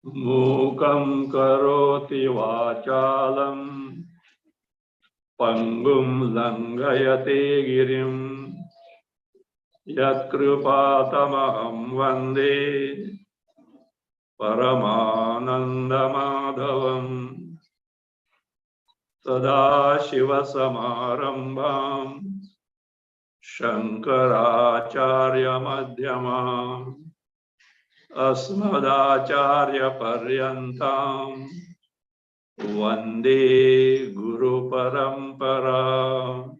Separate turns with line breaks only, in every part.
Mukam karoti vachalam pangum langayate girim yatkrupatamaham vande paramanandamadhavam sadashivasamarambham shankaracharya madhyamam asmadacharya paryantam Vande Guru Parampara.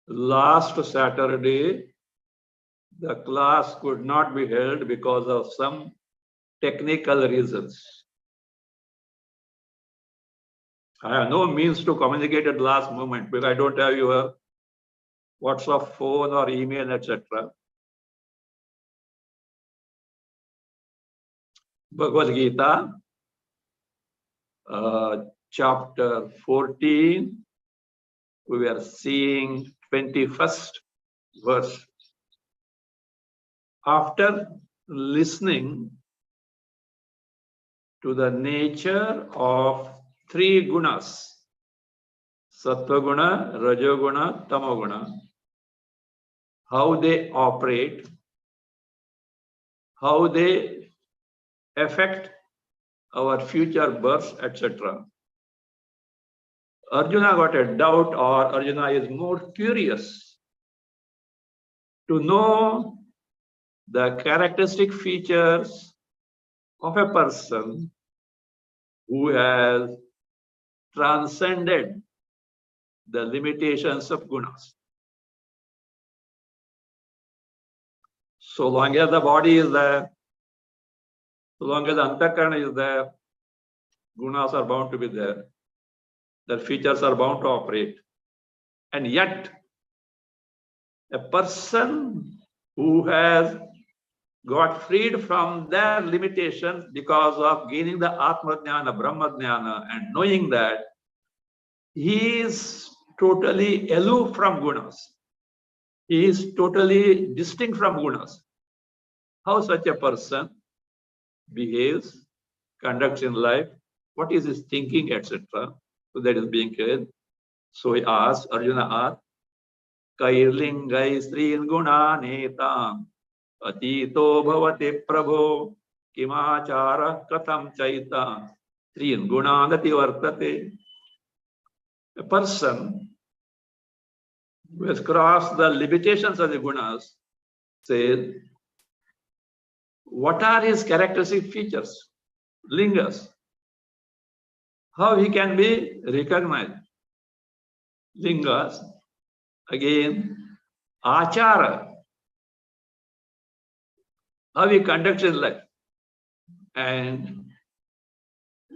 Last Saturday, the class could not be held because of some technical reasons. I have no means to communicate at the last moment because I don't have your WhatsApp phone or email, etc. Bhagavad Gita, chapter 14, we are seeing 21st verse. After listening to the nature of three gunas, Sattva guna, Rajoguna, Tamoguna, how they operate, how they affect our future births, etc. Arjuna got a doubt, or Arjuna is more curious to know the characteristic features of a person who has transcended the limitations of gunas. So long as the body is there, so long as the antakarana is there, gunas are bound to be there. Their features are bound to operate. And yet, a person who has got freed from their limitations because of gaining the Atma Jnana, Brahma Jnana, and knowing that he is totally aloof from gunas. He is totally distinct from gunas. How such a person behaves, conducts in life, what is his thinking, etc. So that is being clear. So he asks, Arjuna asks, Kairlingai Srin Guna Netam Atito Bhavate Prabho Kimachara Katham Chaita Srin Gunanati Vartate. A person who has crossed the limitations of the gunas says, what are his characteristic features, lingas? How he can be recognized? Lingas, again, achara, how he conducts his life, and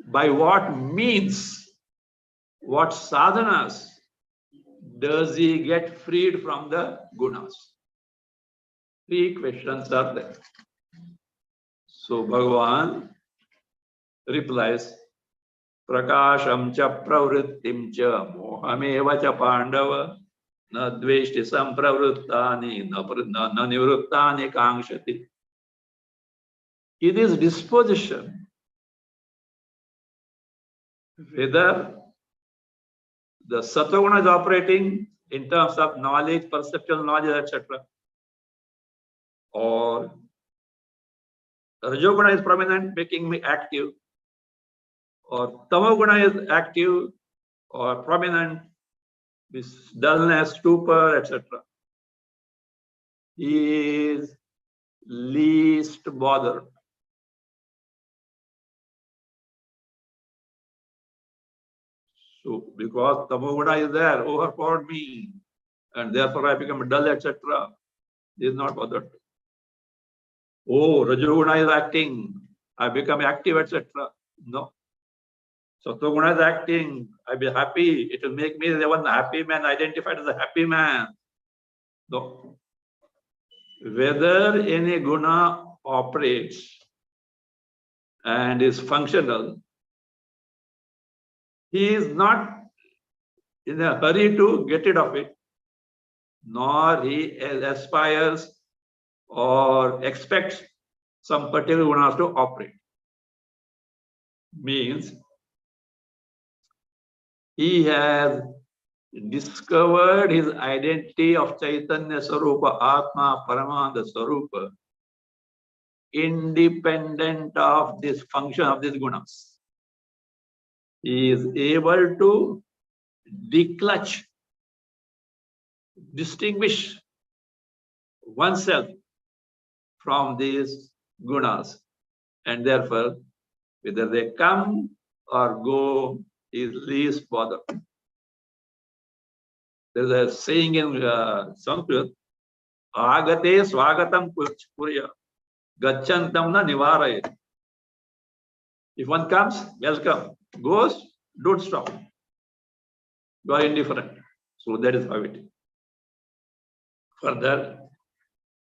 by what means, what sadhanas does he get freed from the gunas? Three questions are there. So Bhagavan replies, Prakasham cha pravrittim cha mohameva cha pandava na dveshti sampravruttani na nivruttani kangshati. It is disposition, whether the sattva is operating in terms of knowledge, perceptual knowledge, etc., or Rajoguna is prominent, making me active, or Tamoguna is active or prominent, this dullness, stupor, etc. He is least bothered. So because Tamoguna is there, overpowered me, and therefore I become dull, etc. This is not bothered. Oh, Rajoguna is acting, I become active, etc. No. Sattva is acting, I be happy. It will make me the one happy man, identified as a happy man. No. Whether any guna operates and is functional, he is not in a hurry to get rid of it, nor he aspires or expects some particular gunas to operate. Means he has discovered his identity of Chaitanya Sarupa, Atma, Paramananda Sarupa, independent of this function of these gunas. He is able to declutch, distinguish oneself from these gunas, and therefore whether they come or go is least bothered. There's a saying in Sanskrit, agate swagatam purya, gachantam na nivarayet. If one comes, welcome. Goes, don't stop. You are indifferent. So that is how it is. Further,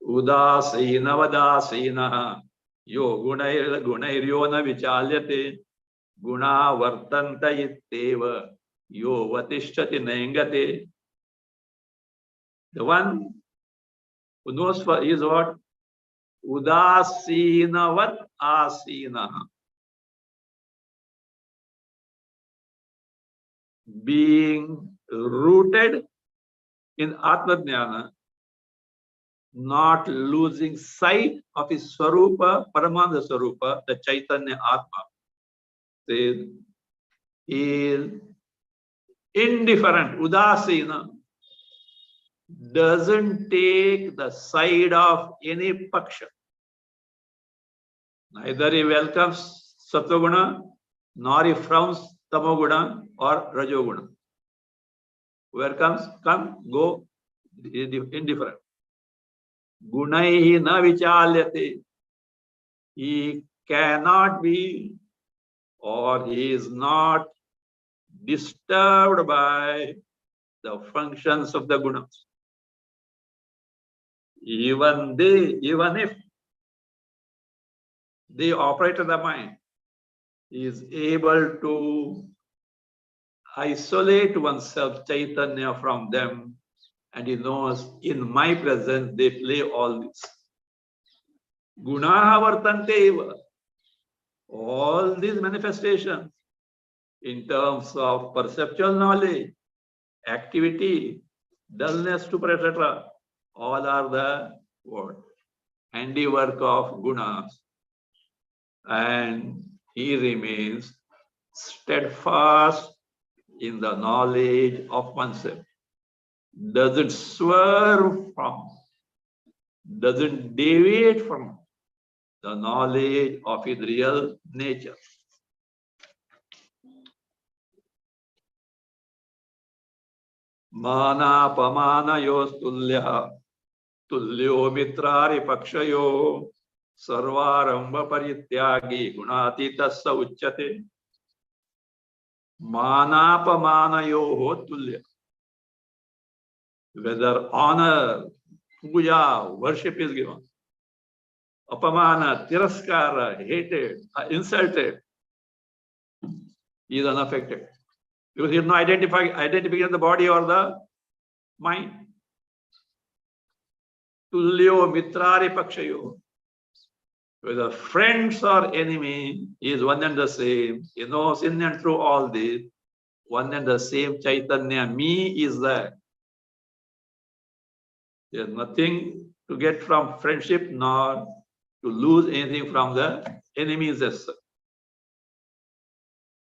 udasina vadasina yo gunairyo na vichalyate guna vartanta itteva yo vatishtati nengate. The one who knows for is what? Udasinavat asina. Being rooted in Atma Jnana, not losing sight of his Swarupa, Paramananda Swarupa, the Chaitanya Atma. Says, is indifferent, udasina, doesn't take the side of any paksha. Neither he welcomes Sattva-guna, nor he frowns Tamoguna or Rajoguna. Where comes, come, go, indifferent. Gunaihi na vichalyate. He cannot be, or he is not disturbed by the functions of the gunas. Even if they operate in the mind, he is able to isolate oneself, Chaitanya, from them, and he knows in my presence they play all this. Gunaha vartante eva. All these manifestations in terms of perceptual knowledge, activity, dullness, stupor, etc., all are the what? Handiwork of gunas. And he remains steadfast in the knowledge of oneself. Doesn't swerve from, doesn't deviate from the knowledge of his real nature. Mana pamana yos tulya tulyo mitrari pakshayo sarvaramba parityagi gunatitasya uchyate. Mana pamana yo tulya. Whether honor, puja, worship is given, apamana, tiraskara, hated, insulted, he is unaffected. Because he is not identifying the body or the mind. Tulyo mitrari pakshayo. Whether friends or enemy, he is one and the same. He knows in and through all this, one and the same Chaitanya, me is there. There is nothing to get from friendship nor to lose anything from the enemies as such.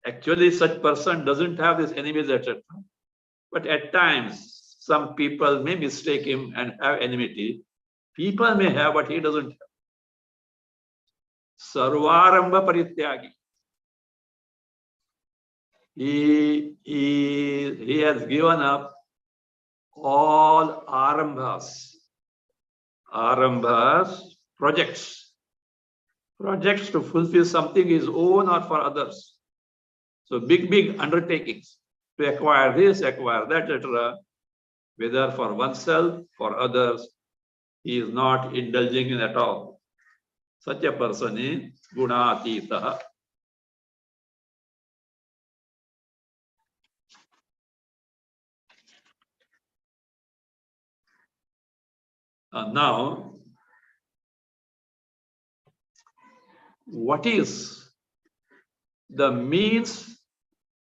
Actually, such person doesn't have this enemies, etc. But at times, some people may mistake him and have enmity. People may have, but he doesn't have. Sarvaramba parityagi. he has given up all arambhas, projects to fulfill something his own or for others. So big undertakings to acquire this, acquire that, etc. Whether for oneself, for others, he is not indulging in at all. Such a person is gunatita. And now, what is the means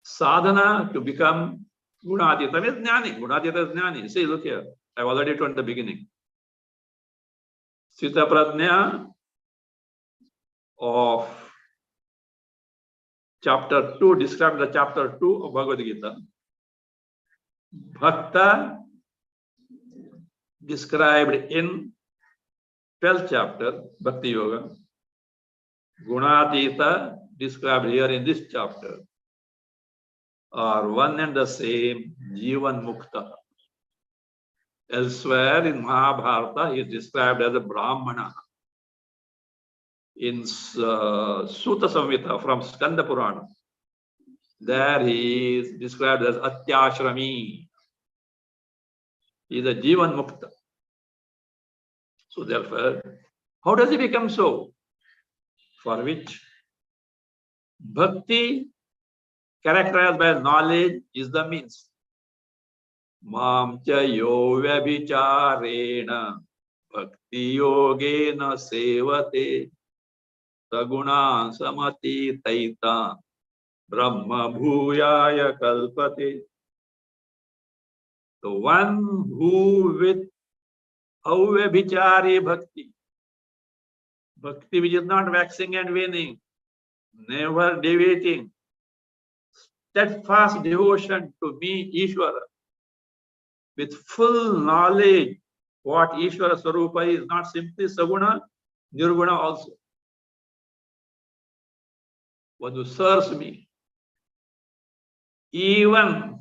sadhana to become gunatita? Means jnani. Gunatita is jnani. See, look here. I've already told in the beginning. Sthita prajna of chapter 2, described the chapter 2 of Bhagavad Gita. Bhakta described in 12th chapter, Bhakti Yoga. Gunatita described here in this chapter are one and the same, Jivan Mukta. Elsewhere in Mahabharata, he is described as a Brahmana. In Sutta Samhita from Skanda Purana, there he is described as Atyashrami. He is a Jivan Mukta. So therefore, how does he become so? For which bhakti, characterized by knowledge, is the means. Mam cha yo vyabhicharena bhakti yogena sevate saguna samati taita brahma bhuyaya kalpate. The one who with avyabhichari bhakti, bhakti which is not waxing and waning, never deviating, steadfast devotion to me, Ishvara, with full knowledge what Ishvara Swarupa is, not simply Saguna, Nirguna also. One who serves me, even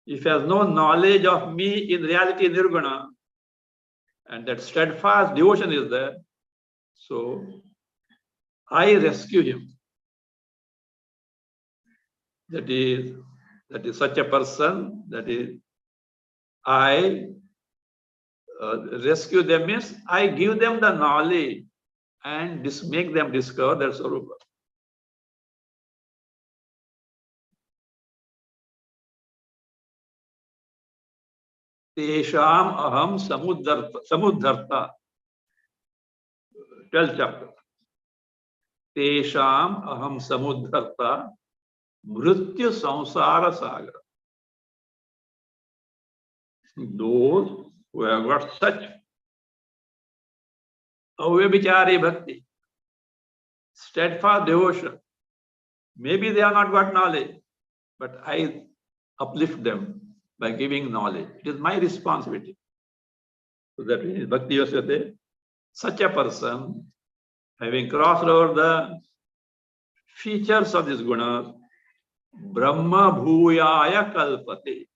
if he has no knowledge of me in reality Nirguna, and that steadfast devotion is there, so I rescue him. That is such a person, that is, I rescue them means I give them the knowledge and make them discover their Swarupa. Tesham aham samudharta. 12th chapter. Tesham aham samudharta mrityu samsara sagar. Those who have got such avyabhichari bhakti, steadfast devotion, maybe they have not got knowledge, but I uplift them by giving knowledge. It is my responsibility. So that is Bhakti Yosate. Such a person, having crossed over the features of this guna, Brahma Bhuyaya Kalpate,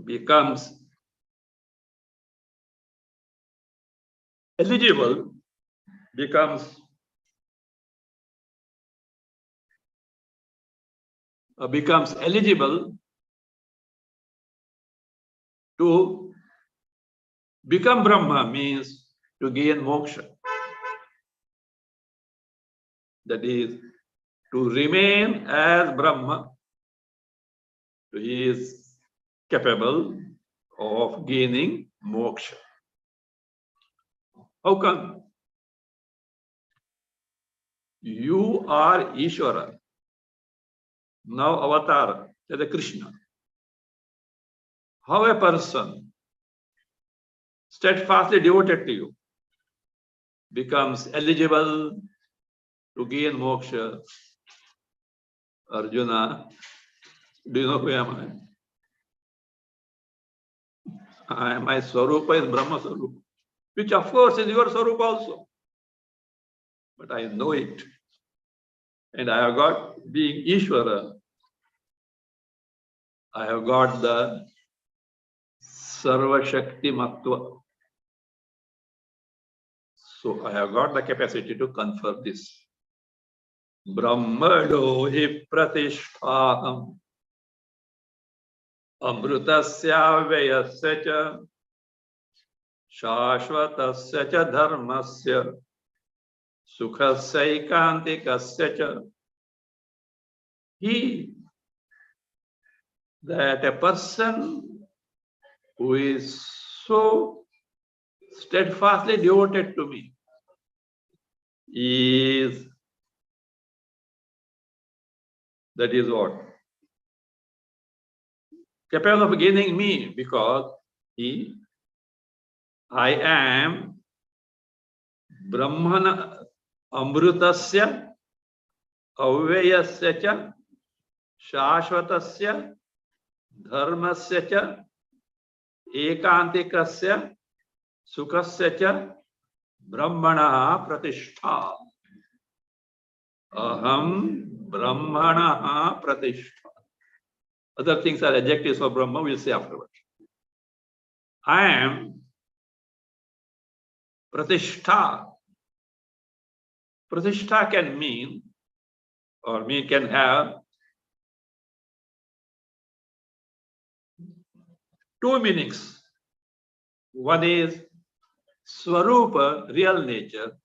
becomes eligible, becomes eligible to become Brahma, means to gain moksha. That is, to remain as Brahma. He is capable of gaining moksha. How come? You are Ishvara, now avatar, as a Krishna. How a person steadfastly devoted to you becomes eligible to gain moksha? Arjuna, do you know who am I? My Swarupa is Brahma Swarupa, which of course is your Swarupa also. But I know it. And I have got, being Ishvara, I have got the Sarva Shakti Matva. So I have got the capacity to confer this. Brahmano hi pratisthaham amrutasya vyasya cha shashvatasya cha dharmasya sukhasya ikantikasya cha. He, that a person who is so steadfastly devoted to me is, that is what? Capable of gaining me, because I am Brahmana Amrutasya Avyayasya cha Shashvatasya Dharmasya cha Ekantikasya Sukhasya cha Brahmana Pratishtha. Aham Brahmana Pratishtha. Other things are adjectives for Brahma, we'll say afterwards. I am Pratishtha. Pratishtha can mean, or me can have two meanings. One is Swarupa, real nature,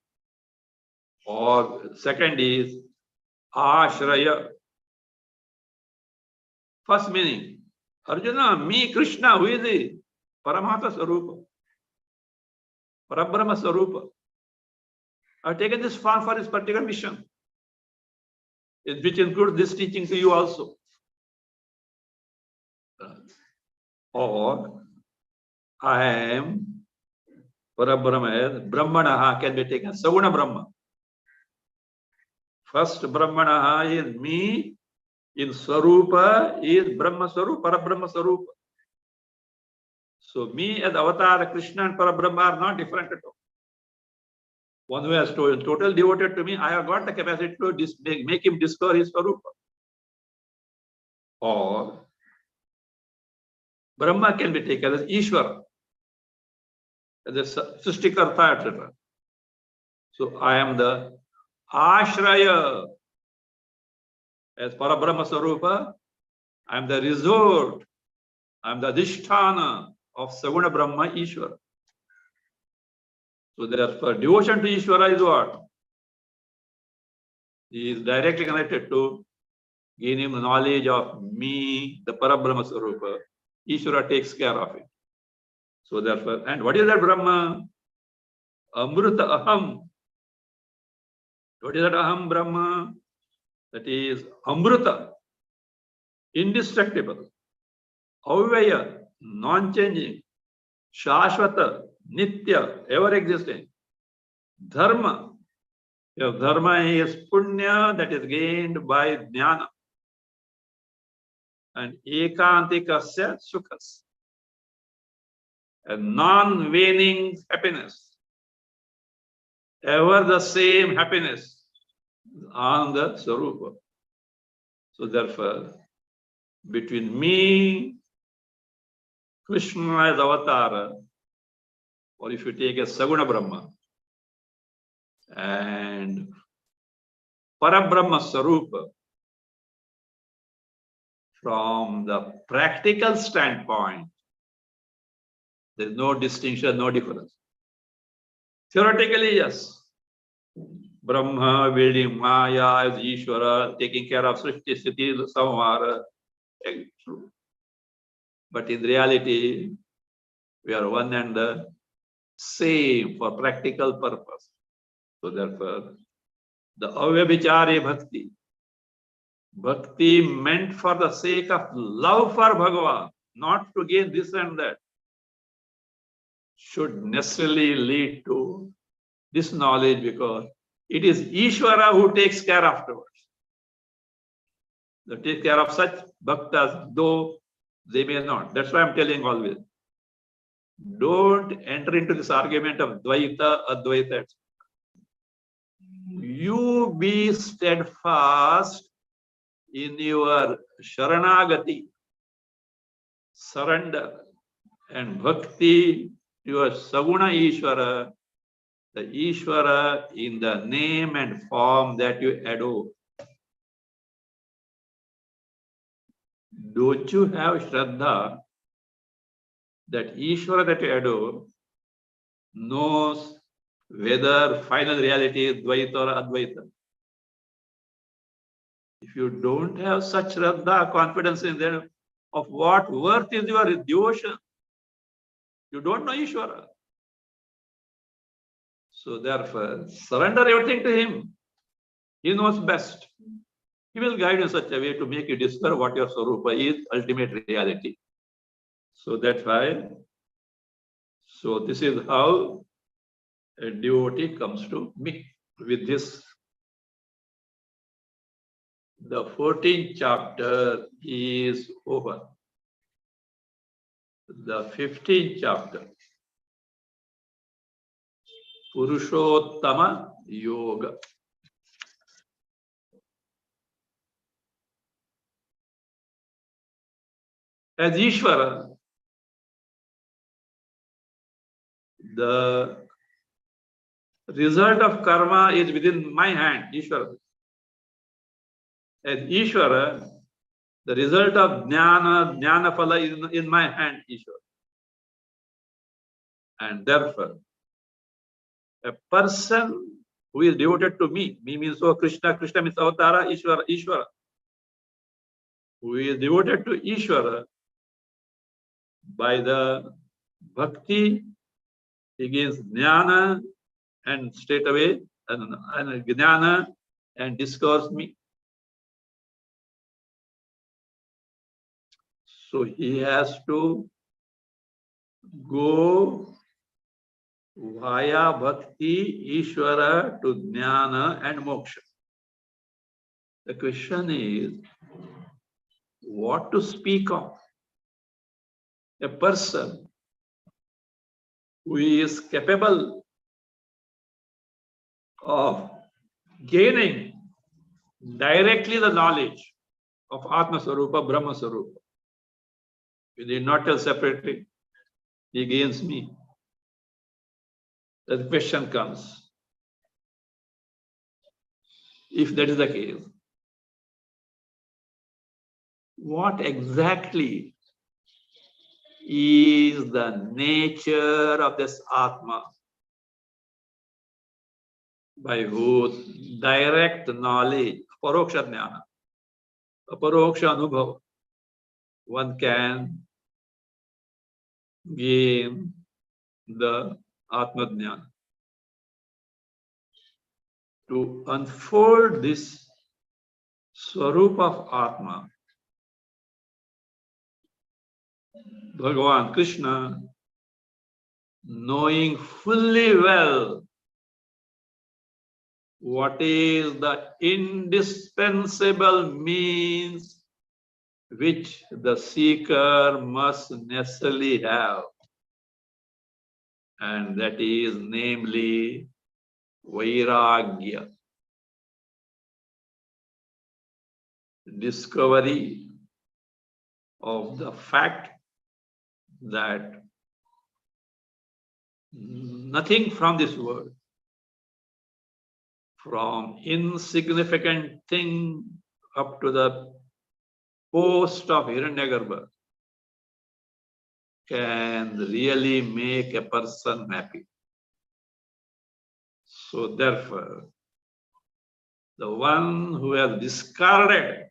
or second is Ashraya. First meaning, Arjuna, me, Krishna, who is he? Paramatma Swarupa, Parabrahma Swarupa. I've taken this form for his particular mission, which includes this teaching to you also. Or I am Parabrahma, Brahmanaha can be taken, Saguna Brahma. First Brahmanaha is me, in Swarupa is Brahma Swarupa, Parabrahma Swarupa. So me as avatar, Krishna and Parabrahma are not different at all. One who has total devoted to me, I have got the capacity to make him discover his Swarupa. Or Brahma can be taken as Ishvara, as a Srishtikarta, etc. So I am the Ashraya. As Parabrahma Swarupa, I am the resort, I am the Adhisthana of Saguna Brahma Ishvara. So therefore, devotion to Ishvara is what? He is directly connected to gaining the knowledge of me, the Parabrahma Swarupa. Ishvara takes care of it. So therefore, and what is that Brahma? Amruta Aham. What is that Aham Brahma? That is Amruta, indestructible, Avyaya, non-changing, Shashvata, Nitya, ever-existing, Dharma. Your Dharma is Punya, that is gained by Jnana, and Ekantikasya Sukhas, a non-waning happiness, ever the same happiness on the Swarupa. So therefore, between me, Krishna as avatar, or if you take a Saguna Brahma, and Parabrahma Swarupa, from the practical standpoint, there is no distinction, no difference. Theoretically, yes. Brahma wielding Maya as Ishvara, taking care of Srishti, Sthiti, Samhara. True. But in reality, we are one and the same for practical purpose. So therefore, the Avyabhichari Bhakti, Bhakti meant for the sake of love for Bhagavan, not to gain this and that, should necessarily lead to this knowledge, because it is Ishvara who takes care afterwards. They take care of such bhaktas, though they may not. That's why I'm telling always. Don't enter into this argument of Dvaita, Advaita. you be steadfast in your Sharanagati, surrender, and Bhakti, your Saguna Ishvara, the Ishvara in the name and form that you adore. Don't you have Shraddha that Ishvara that you adore knows whether final reality is Dvaita or Advaita? If you don't have such Shraddha, confidence in them, of what worth is your devotion? You don't know Ishvara. So therefore, surrender everything to him. He knows best. He will guide you in such a way to make you discover what your Swarupa is, ultimate reality. So that's why, so this is how a devotee comes to me. With this, the 14th chapter is over. The 15th chapter, Purushottama Yoga. As Ishvara, the result of karma is within my hand, Ishvara. As Ishvara, the result of jnana phala is in my hand, Ishvara. And therefore, a person who is devoted to me means so Krishna, Krishna means Avatara, Ishvara, Ishvara. Who is devoted to Ishvara by the bhakti, he gains jnana and straight away and jnana and discovers me. So he has to go via bhakti, Ishvara to jnana and moksha. The question is, what to speak of? A person who is capable of gaining directly the knowledge of Atma Swarupa, Brahma Swarupa. We did not tell separately, he gains me. The question comes, if that is the case, what exactly is the nature of this Atma by whose direct knowledge, Paroksha Jnana, Aparoksha Anubhava, one can gain the Atma Jnana. To unfold this Swarupa of Atma, Bhagavan Krishna, knowing fully well what is the indispensable means which the seeker must necessarily have, and that is namely Vairagya, discovery of the fact that nothing from this world, from insignificant thing up to the post of Hiranyagarbha, can really make a person happy. So therefore, the one who has discarded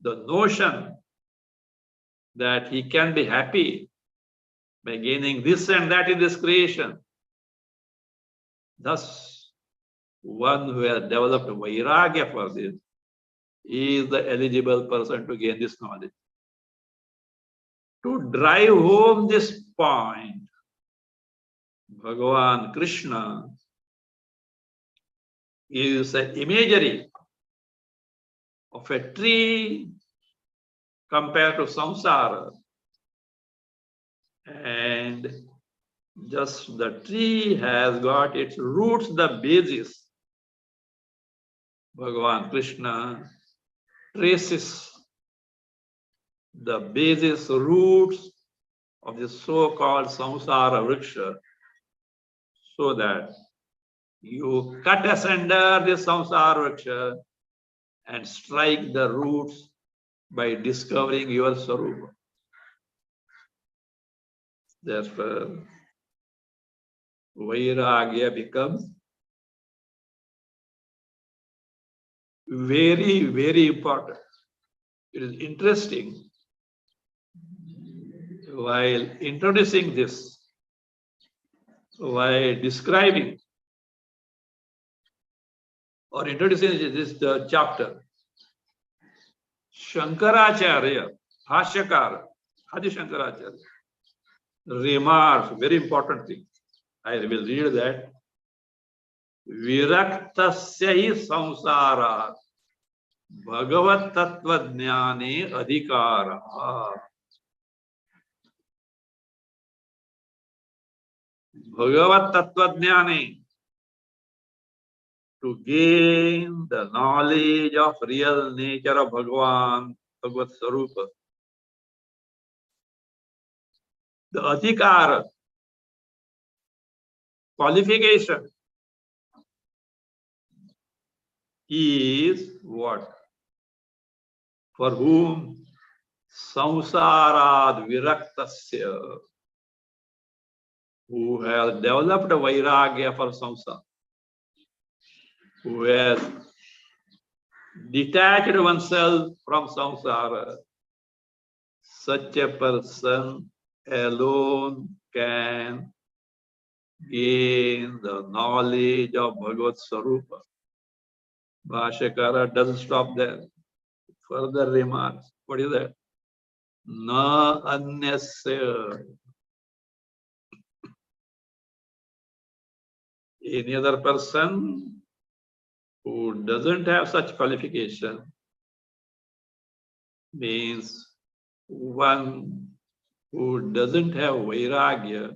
the notion that he can be happy by gaining this and that in this creation, thus one who has developed Vairagya for this is the eligible person to gain this knowledge. To drive home this point, Bhagavan Krishna is an imagery of a tree compared to samsara, and just the tree has got its roots, the basis, Bhagavan Krishna traces the basis roots of the so-called samsara vriksha so that you cut asunder the samsara vriksha and strike the roots by discovering your swarupa. Therefore, vairagya becomes very, very important. It is interesting. While introducing this, while describing or introducing this chapter, Shankaracharya, Bhashyakara, Adi Shankaracharya, remarks very important thing. I will read that. Viraktasya hi samsara Bhagavad Tattva Jnane Adhikara. Bhagavad Tattva Jnane, to gain the knowledge of real nature of Bhagavan, Bhagavad Sarupa. The Adhikara, qualification, is what? For whom? Samsarad Viraktasya, who has developed vairagya for samsara, who has detached oneself from samsara. Such a person alone can gain the knowledge of Bhagavad Sarupa. Bhashyakara doesn't stop there. Further remarks. What is that? Na anyasya. Any other person who doesn't have such qualification means one who doesn't have vairagya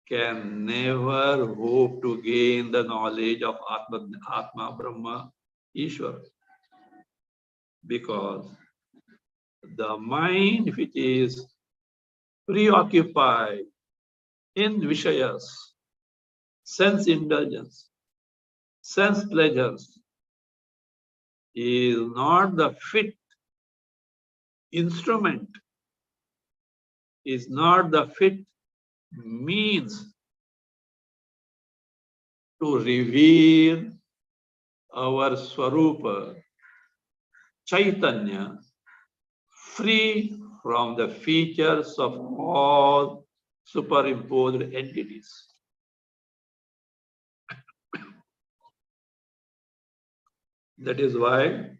can never hope to gain the knowledge of Atma, Brahma, Ishwar. Because the mind which is preoccupied in Vishayas, sense indulgence, sense pleasures, is not the fit instrument, is not the fit means to reveal our Swarupa, Chaitanya, free from the features of all superimposed entities. That is why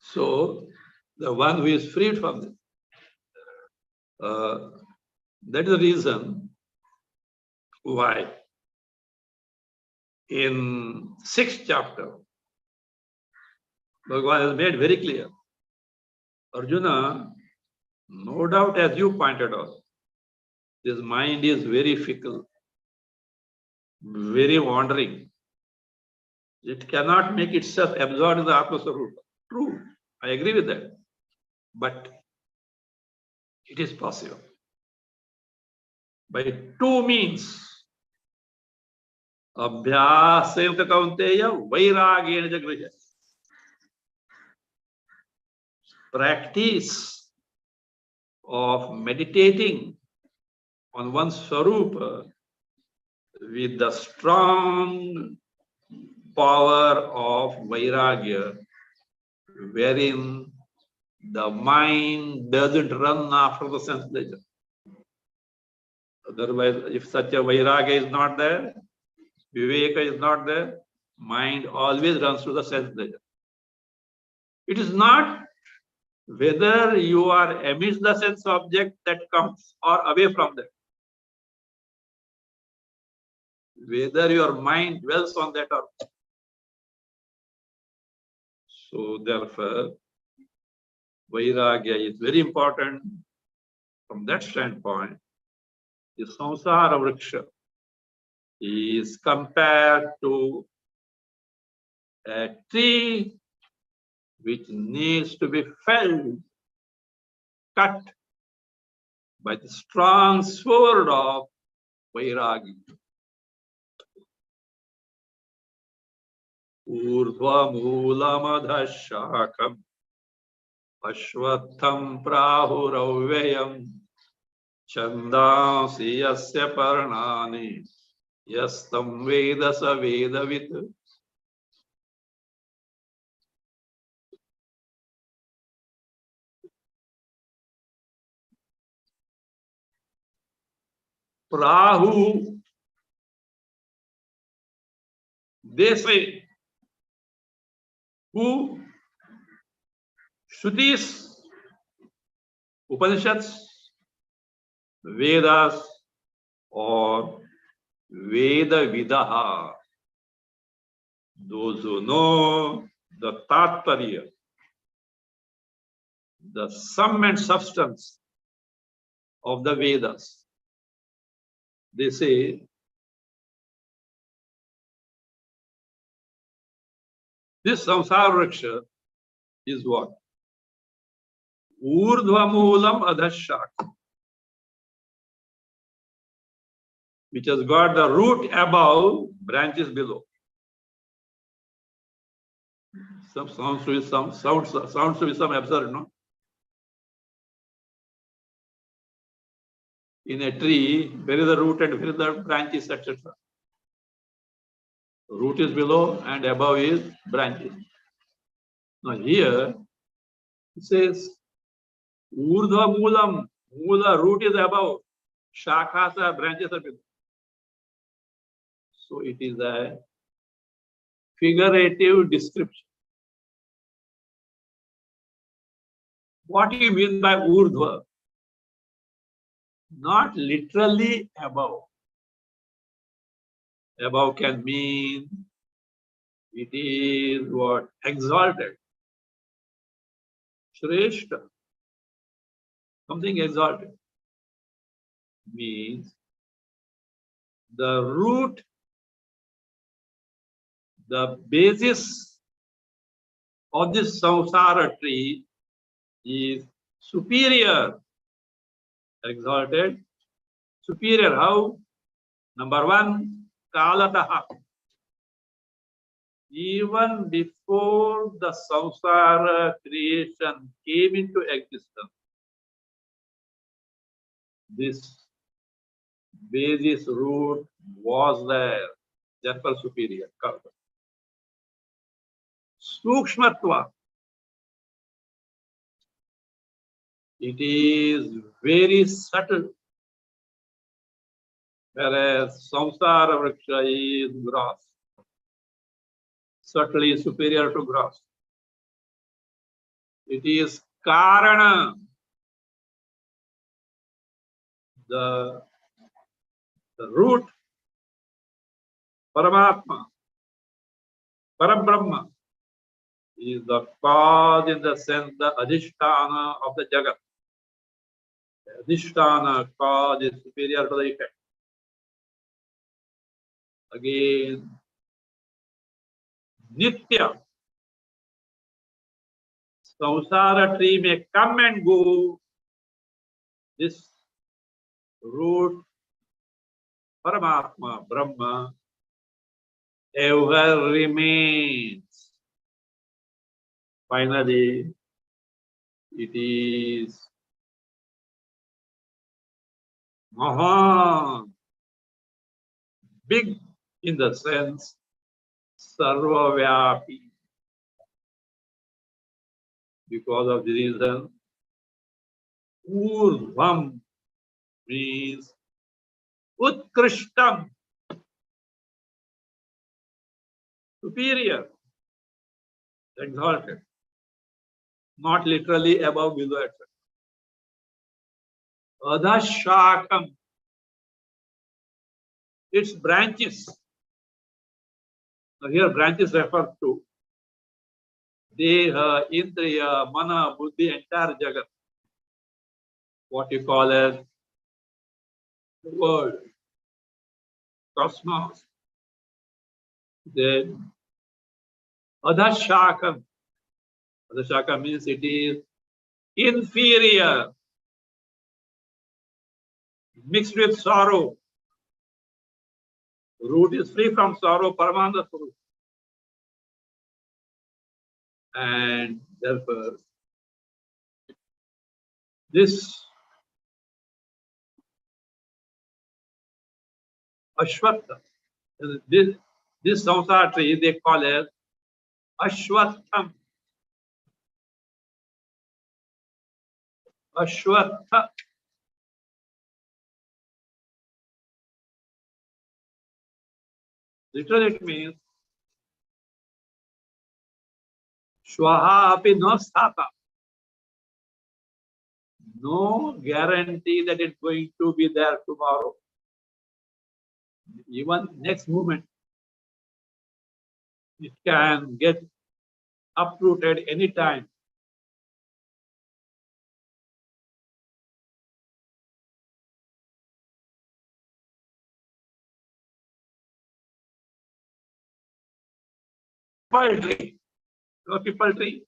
so the one who is freed from this, that is the reason why in 6th chapter, Bhagavad has made very clear. Arjuna, no doubt, as you pointed out, this mind is very fickle, very wandering. It cannot make itself absorbed in the Atma Swarupa. True, I agree with that. But it is possible. By two means, Abhyasayam kaunteya vairagena jagrihya. Practice of meditating on one's Swarupa with the strong power of vairagya, wherein the mind doesn't run after the sense pleasure. Otherwise, if such a vairagya is not there, viveka is not there, mind always runs to the sense pleasure. It is not Whether you are amidst the sense object that comes or away from them. Whether your mind dwells on that or not. So therefore, Vairagya is very important from that standpoint. The samsara vriksha is compared to a tree which needs to be felled, cut by the strong sword of Vairagya. Urdhva moolamadhashakam ashvatham prahuravyayam chandansi yasya parnani yastam vedasa vedavit. Prahu, they say, who? Shrutis, Upanishads, Vedas, or Veda Vidaha. Those who know the Tatparya, the sum and substance of the Vedas. They say, this samsara vriksha is what? Urdhva moolam adhashak, which has got the root above, branches below. Some sounds to be some absurd, no? In a tree, where is the root and where is the branches, etc. Root is below and above is branches. Now here it says Urdhva moolam, moola, root is above, shakhas are branches are below. So it is a figurative description. What do you mean by Urdhva? Not literally above. Above can mean it is what? Exalted. Shrestha. Something exalted. Means the root, the basis of this samsara tree is superior. Exalted. Superior. How? Number one, kalataha. Even before the samsara creation came into existence, this basis root was there, therefore superior. Sukshmatva. It is very subtle, whereas samsara vriksha is gross. Subtly superior to gross. It is karana. The root, Paramatma, Parabrahma, is the cause in the sense, the adhisthana of the Jagat. The adhisthana cause is superior to the effect. Again, Nitya. Samsara tree may come and go. This root, Paramatma, Brahma, ever remains. Finally, it is Mahan, big in the sense, Sarvavyapi. Because of the reason, Urdhvam means Utkrishtam, superior, exalted. not literally above, below, etc. Adhashakam, its branches. Now here branches refer to Deha, Indriya, Mana, Buddhi, entire Jagat. What you call as the world, cosmos. Then Adhashakam. Adhashakam means it is inferior, mixed with sorrow. Root is free from sorrow, Paramananda Swarup. And therefore, this Ashwatha, this samsara tree, they call it Ashwatham. Ashwatha. Literally it means Shwaha api no sthata. No guarantee that it's going to be there tomorrow. Even next moment, it can get uprooted anytime. People tree. No people tree.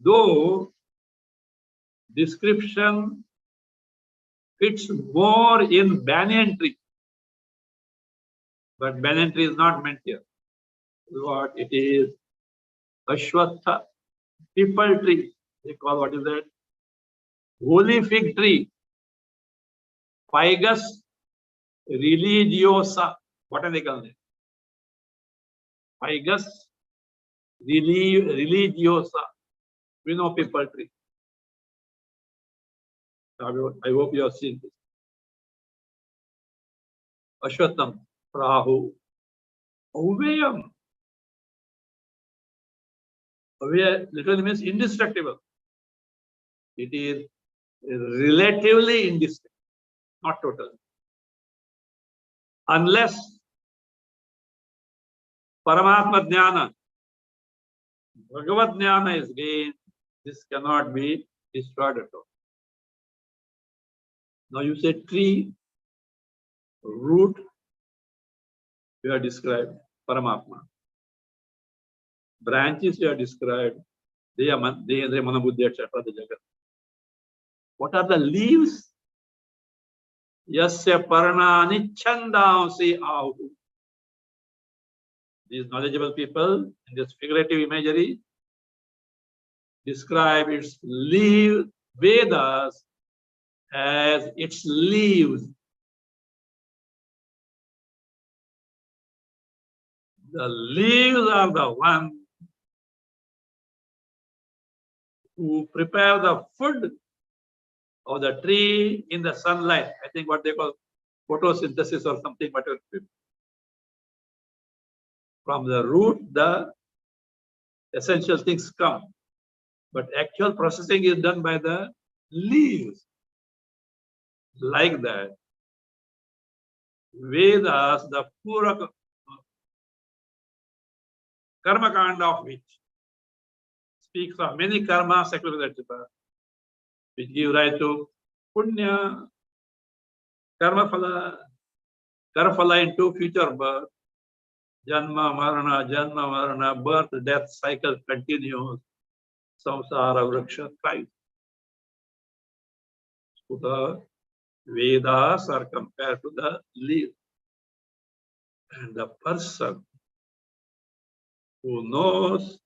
Though description fits more in banyan tree, but banyan tree is not meant here. What it is? Ashwatha, people tree. They call what is that? Holy fig tree. Ficus religiosa. What are they called? Ficus religiosa. We know people tree. I hope you have seen this. Ashwatam, Rahu, Avayam. Avaya literally means indestructible. It is relatively indestructible, not total. Unless Paramatma Jnana, Bhagavad Jnana is gained, this cannot be destroyed at all. Now you say tree, root, you are described Paramatma. Branches you are described, they are Manabuddhi, etc. The Jagat. What are the leaves? Yasya Parnani Chandansi Ahu. These knowledgeable people in this figurative imagery describe its leaves, Vedas, as its leaves. The leaves are the one who prepare the food of the tree in the sunlight. I think what they call photosynthesis or something. Whatever. From the root, the essential things come. But actual processing is done by the leaves. Like that, Vedas, the pura karma kanda of which speaks of many karma, secular, etc., which give rise to punya, karma phala into future birth, janma marana, birth, death cycle continues, samsara vriksha thrives. So the Vedas are compared to the leaf. And the person who knows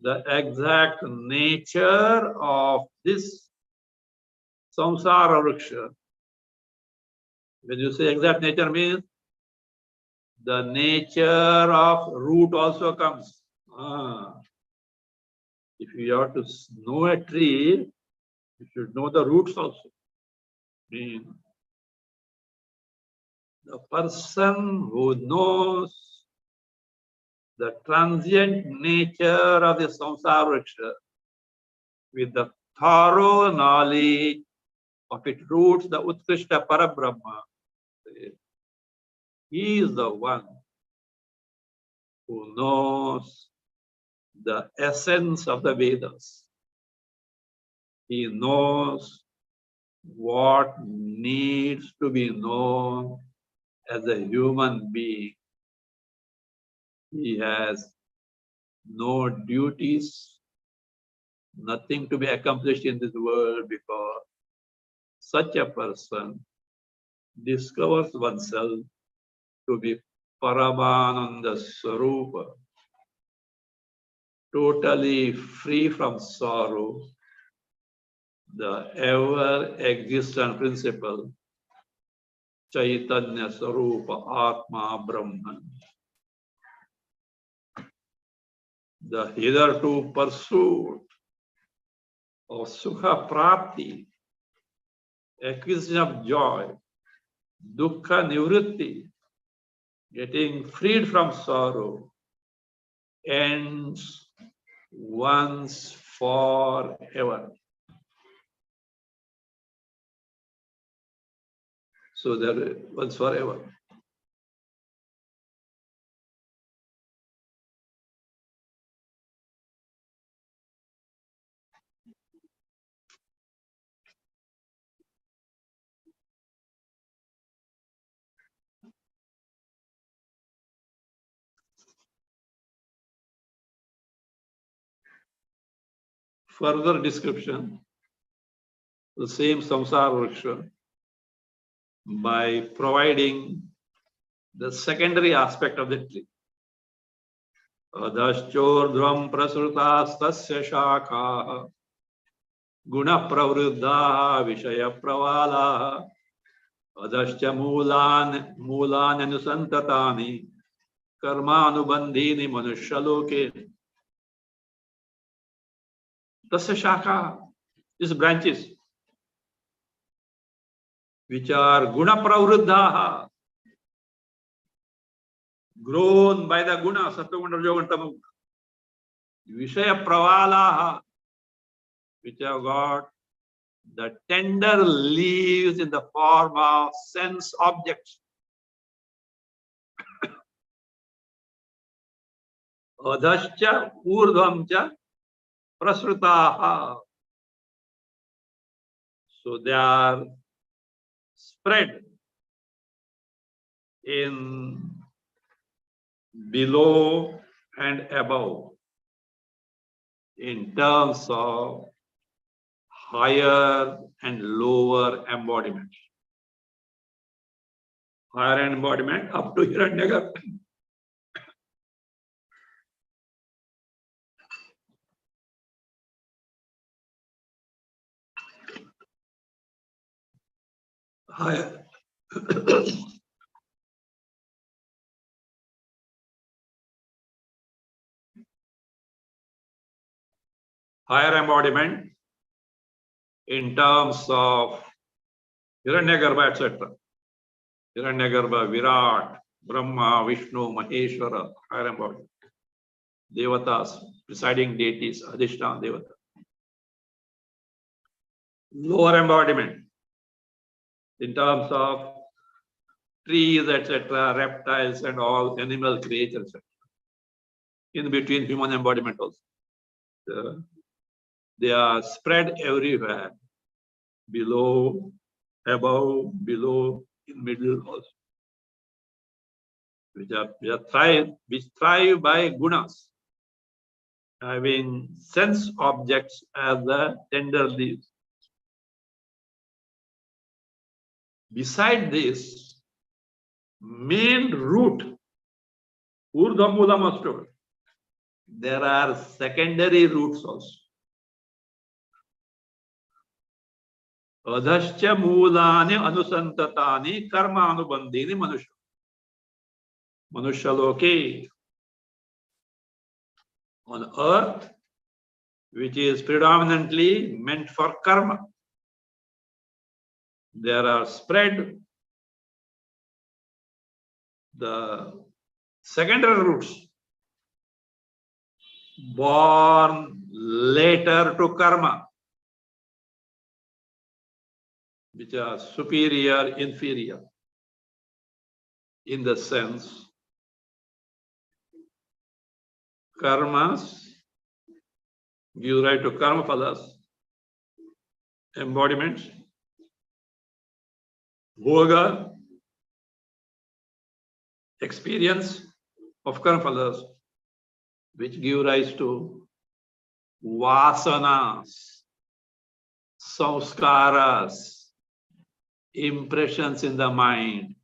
the exact nature of this samsara vriksha. When you say exact nature means the nature of root also comes. If you have to know a tree, you should know the roots also. Mean the person who knows the transient nature of the samsara vriksha with the thorough knowledge of its roots, the Utkrishta Parabrahma. He is the one who knows the essence of the Vedas. He knows what needs to be known as a human being. He has no duties, nothing to be accomplished in this world, because such a person discovers oneself to be Paramananda Swarupa, totally free from sorrow, the ever-existent principle, Chaitanya Swarupa Atma Brahman. The hitherto pursuit of Sukha Prapti, acquisition of joy, Dukkha Nivritti, getting freed from sorrow, ends once forever. So there once forever. Further description, the same samsara vriksha, by providing the secondary aspect of the tree. Adhaschordhvam prasrutastasya shakha guna pravruddha vishaya pravala adhascha mulan anusantatani karma anubandhini manushaloke. Tasya shakha is branches which are guna pravruddha, grown by the guna, sattva, raja, tama. Vishaya pravala, which have got the tender leaves in the form of sense objects. Adhascha urdhvamcha prasrutaha. So they are spread in below and above in terms of higher and lower embodiment. Higher embodiment up to Hiranyagarbha. Higher. Higher embodiment in terms of Hiranyagarbha, etc. Hiranyagarbha, Virat, Brahma, Vishnu, Maheshwara, higher embodiment. Devatas, presiding deities, Adhisthana Devata. Lower embodiment in terms of trees, etc., reptiles, and all animal creatures, etc. In between human embodiment also. They are spread everywhere, below, above, below, in middle also. Which thrive by gunas, having sense objects as the tender leaves. Beside this main root, Urdhva, there are secondary roots also. Adhascha mulani anusantatani karma anubandhini manusha. Manushaloke. On earth, which is predominantly meant for karma, there are spread the secondary roots born later to karma, which are superior, inferior, in the sense karmas give rise to karma phalas, embodiments, bhoga, experience of karma phalas, which give rise to vasanas, samskaras, impressions in the mind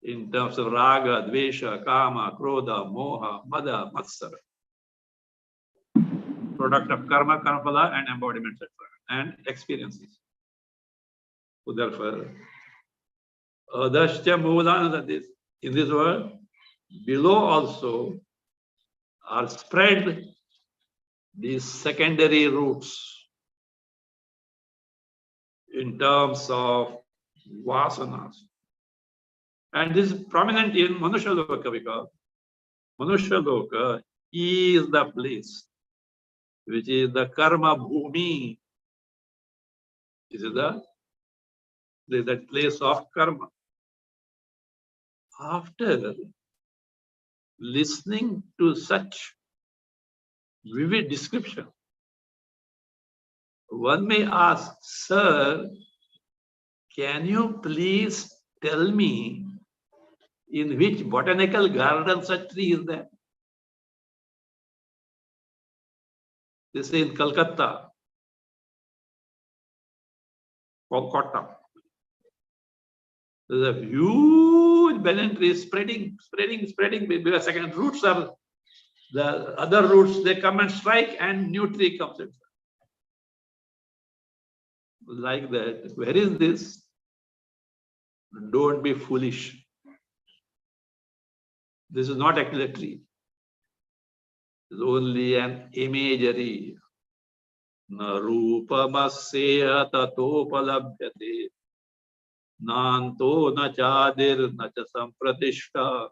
in terms of raga, dvesha, kama, krodha, moha, mada, matsara. Product of karma, karma phala, and embodiments, etc., and experiences. So therefore, adashya mulan, this in this world, below also are spread these secondary roots in terms of vasanas. And this is prominent in Manusha Loka because Manusha Loka is the place which is the karma bhumi. This is the place of karma. After listening to such vivid description, one may ask, sir, can you please tell me in which botanical garden such tree is there? This is in Calcutta, Kolkata. There's a huge banyan tree spreading. Because second roots are the other roots, they come and strike, and new tree comes in. Like that. Where is this? Don't be foolish. This is not actually a tree. It's only an imagery. Na rupamasya tatopalabhyate. Nanto na chadir na cha sampratishta.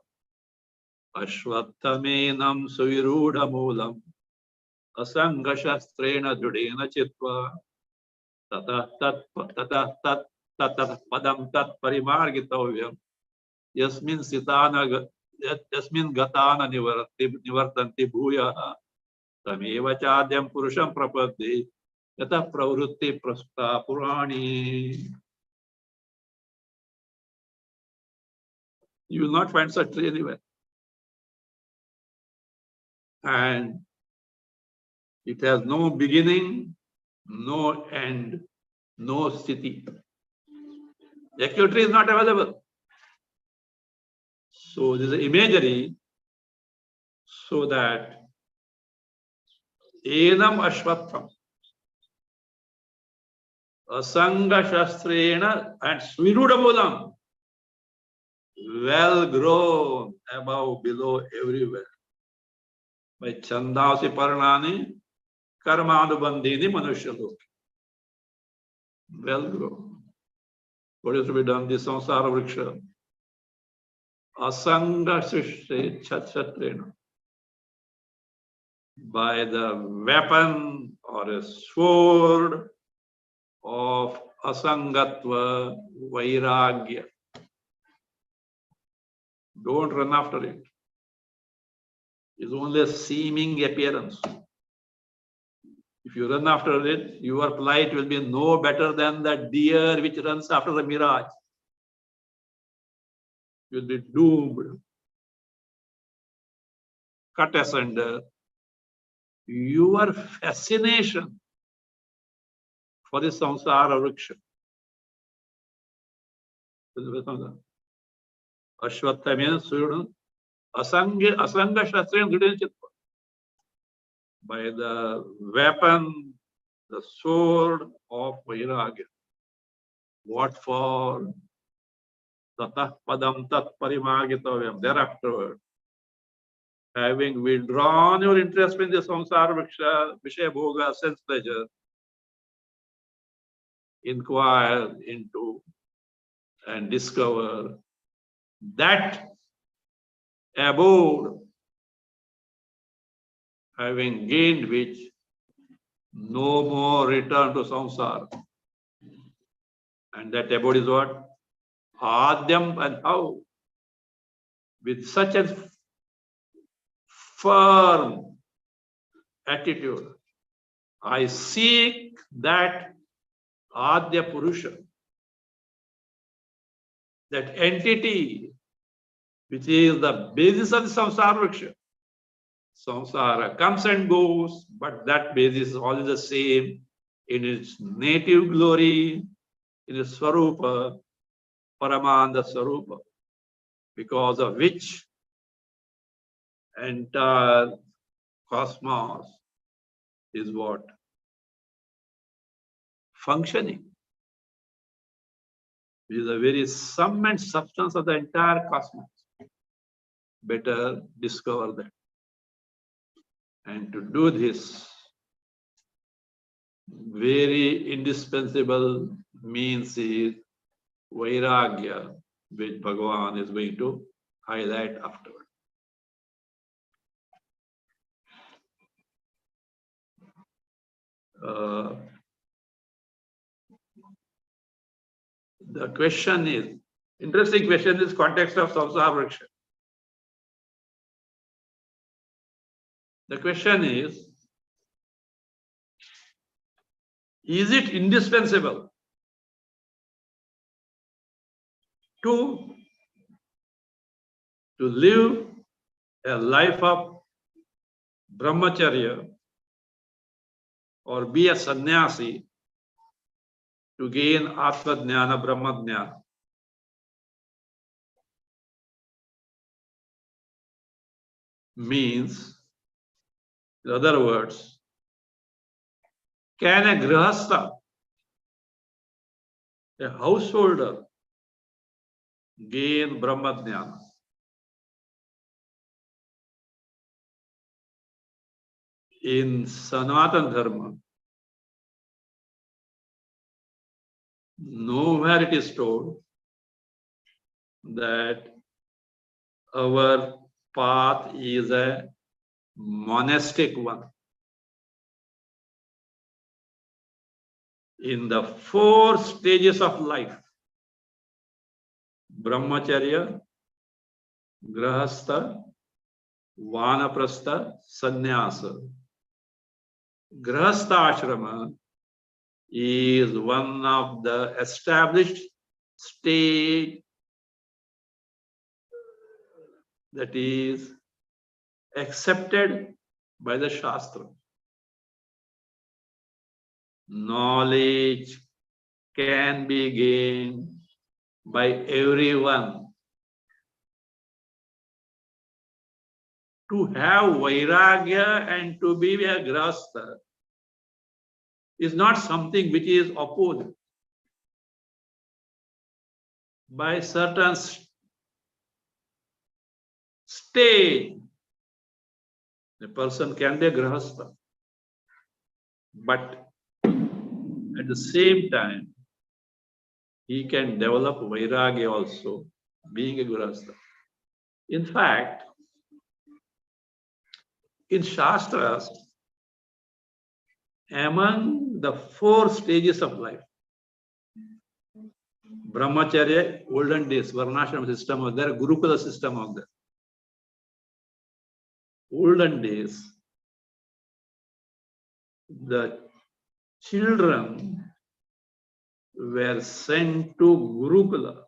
Ashvattamenam suviruda moolam. Asanga shastrena judena chitva. Tatah padam tat parimargitavyam. Yasmin sitana yasmin gatana nivartanti bhuyaha. Tameva chadyam purusham prapadde. Yata pravrutti prasta purani. You will not find such tree anywhere. And it has no beginning, no end, no sthiti. The actual tree is not available. So this is imagery so that enam ashvattham asanga shastrena and svirudamulam, well grown above, below, everywhere. By chandasi parnani karmanubandhini manushyalu. Well grown. What is to be done? This samsara vriksha. Asanga srishte chatrena. By the weapon or a sword of asangatva vairagya. Don't run after it. It's only a seeming appearance. If you run after it, your plight will be no better than the deer which runs after the mirage. You will be doomed, cut asunder. Your fascination for the samsara vriksha. Ashvattham Suyudan Asanga Shastram. By the weapon, the sword of Vairagya. What for? Tatah padam tat parimagitavyam. Thereafter, having withdrawn your interest in the samsara vriksha, vishaya bhoga, sense pleasure, inquire into and discover that abode having gained which, no more return to samsara. And that abode is what? Adyam. And how? With such a firm attitude, I seek that Adya Purusha, that entity which is the basis of the samsara vriksha. Samsara comes and goes, but that basis is always the same in its native glory, in its Swarupa, Paramanda Swarupa, because of which entire cosmos is what? Functioning. It is the very sum and substance of the entire cosmos. Better discover that. And to do this, very indispensable means is Vairagya, which Bhagwan is going to highlight afterward. The question is, interesting question, is context of samsara vriksha. The question is it indispensable to live a life of brahmacharya or be a sannyasi to gain atma jnana, brahma jnana? Means, in other words, can a grihastha, a householder, gain brahma jnana? In Sanatana Dharma, nowhere it is told that our path is a monastic one. In the 4 stages of life, brahmacharya, grahastha, vanaprastha, sannyasa. Grahastha ashrama is one of the established stage that is accepted by the Shastra. Knowledge can be gained by everyone. To have vairagya and to be a grahastha is not something which is opposed. By certain stage, a person can be a grahastha, but at the same time, he can develop vairagya also, being a grahastha. In fact, in Shastras, among the 4 stages of life, brahmacharya, olden days, varnashram system was there, Gurukula system was there. Olden days, the children were sent to Gurukula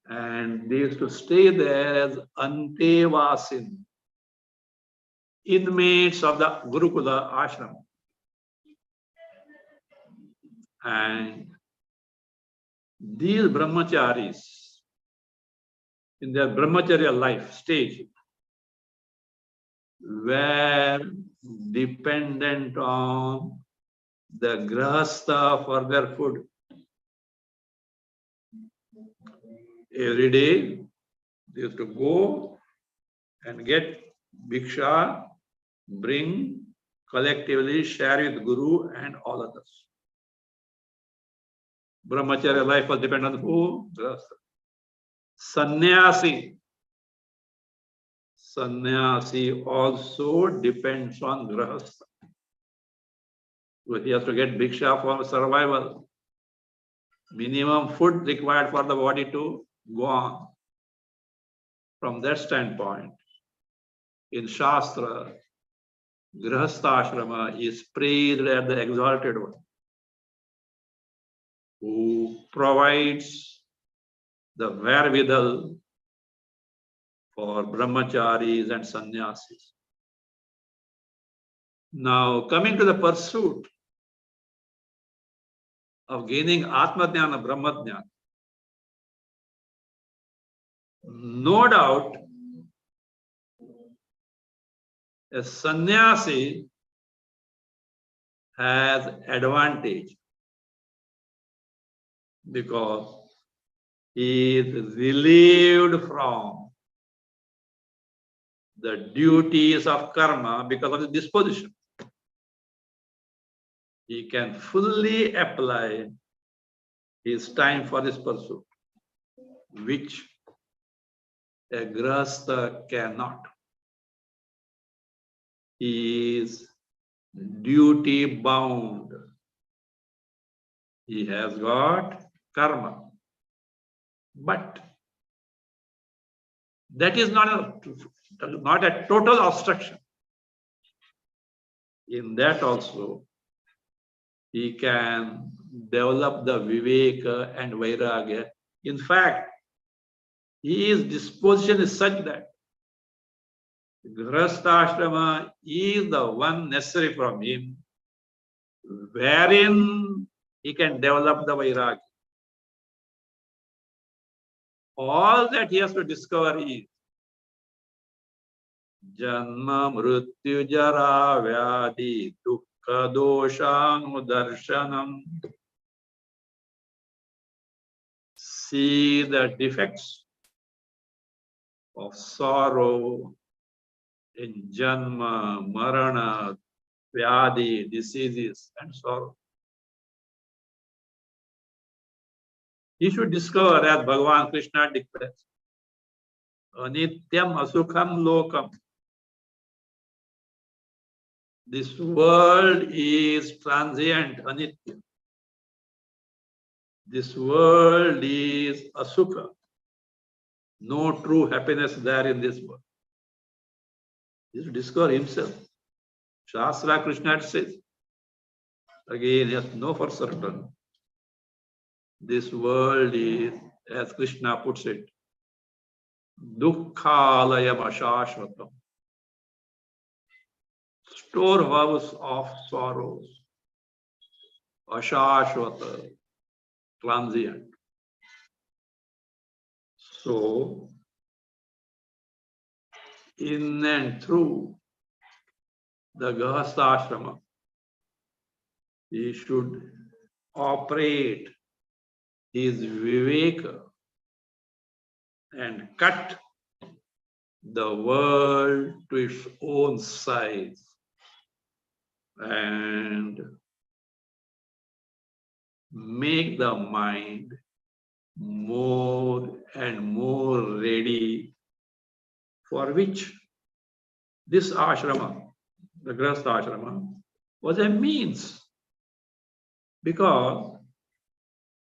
and they used to stay there as antevasin, inmates of the Gurukula ashram. And these brahmacharis, in their brahmacharya life stage, were dependent on the grahastha for their food. Every day, they used to go and get bhiksha, bring, collectively share with Guru and all others. Brahmacharya life was dependent on who? Grahastha. Sannyasi. sannyasi also depends on grahastha. So he has to get bhiksha for survival. Minimum food required for the body to go on. From that standpoint, in Shastra, grahastha is praised as the exalted one, who provides the wherewithal for brahmacharis and sannyasis. Now, coming to the pursuit of gaining Atma-jnana, Brahma-jnana, no doubt a sannyasi has advantage because he is relieved from the duties of karma because of his disposition. He can fully apply his time for this pursuit, which a grahastha cannot. He is duty bound. He has got karma. But that is not a total obstruction. In that also, he can develop the viveka and vairagya. In fact, his disposition is such that grahastha is the one necessary from him, wherein he can develop the vairagya. All that he has to discover is janma mrityu jara vyadi dukkha doshanu darshanam. See the defects of sorrow in janma, marana, vyadi, diseases, and sorrow. He should discover, as Bhagavan Krishna declares, anityam asukham lokam. This world is transient, anitya. This world is asukha. No true happiness there in this world. He should discover himself. Shastra Krishna says, again, he has to know for certain. This world is, as Krishna puts it, dukkhalayam ashashvatam, storehouse of sorrows, ashashvata, transient. So, in and through the grahastha, he should operate his viveka and cut the world to its own size and make the mind more and more ready, for which this ashrama, the grahastha ashrama, was a means, because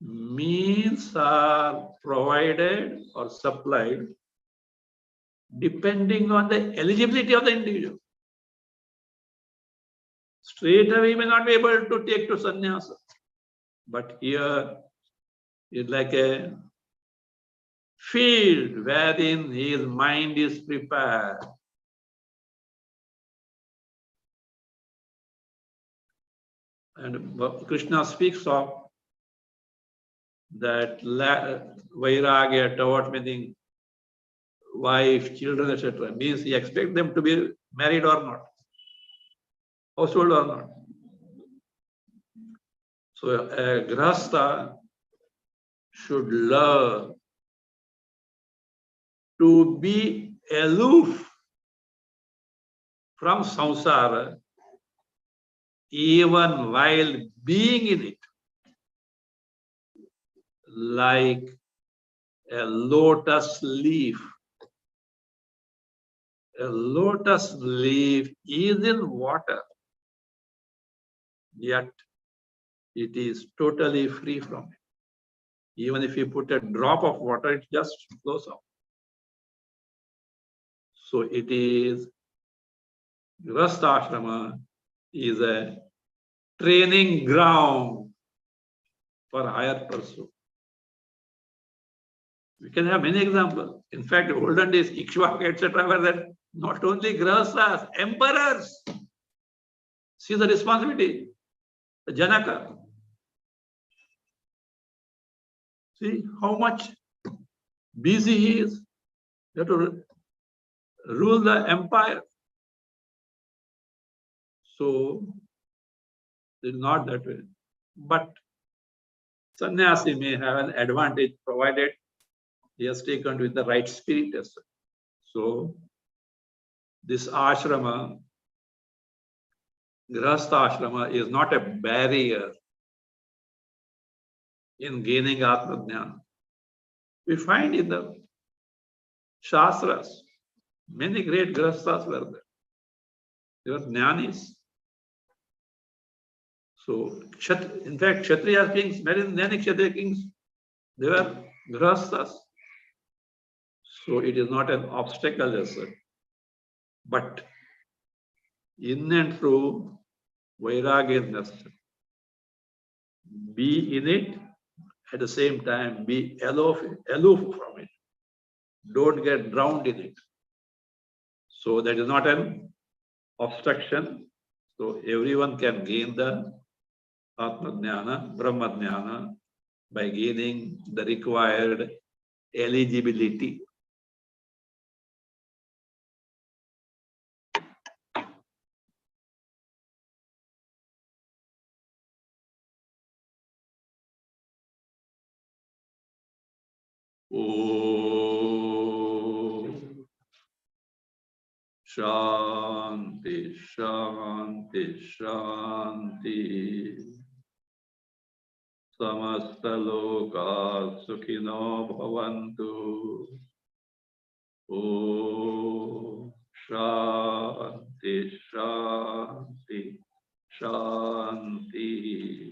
means are provided or supplied depending on the eligibility of the individual. Straight away, he may not be able to take to sannyasa. But here, it's like a field wherein his mind is prepared. And Krishna speaks of that vairagya towards meaning wife, children, etc. Means he expects them to be married or not, household or not. So a grahastha should learn to be aloof from samsara even while being in it, like a lotus leaf A lotus leaf is in water, yet it is totally free from it. Even if you put a drop of water, it just flows out. So it is, Grihastha ashrama is a training ground for higher pursuit. We can have many examples. In fact, olden days, Ikshvak, etc., were that not only Grihasthas, emperors. See the responsibility. The Janaka. See how much busy he is. You have to rule the empire. So it's not that way. But sannyasi may have an advantage provided he has taken with the right spirit as well. So this ashrama, Grihastha ashrama, is not a barrier in gaining Atma-jnana. We find in the Shastras, many great Grihasthas were there. They were jnanis. So, in fact, Kshatriya kings, many Kshatriya kings, they were Grihasthas. So it is not an obstacle as such. But in and through, Vairagya is necessary. Be in it, at the same time, be aloof from it. Don't get drowned in it. So that is not an obstruction. So everyone can gain the Atma-jnana, Brahma-jnana by gaining the required eligibility. Oh, Shanti, Shanti, Shanti. Samasta loka sukhino bhavantu. Oh, Shanti, Shanti, Shanti.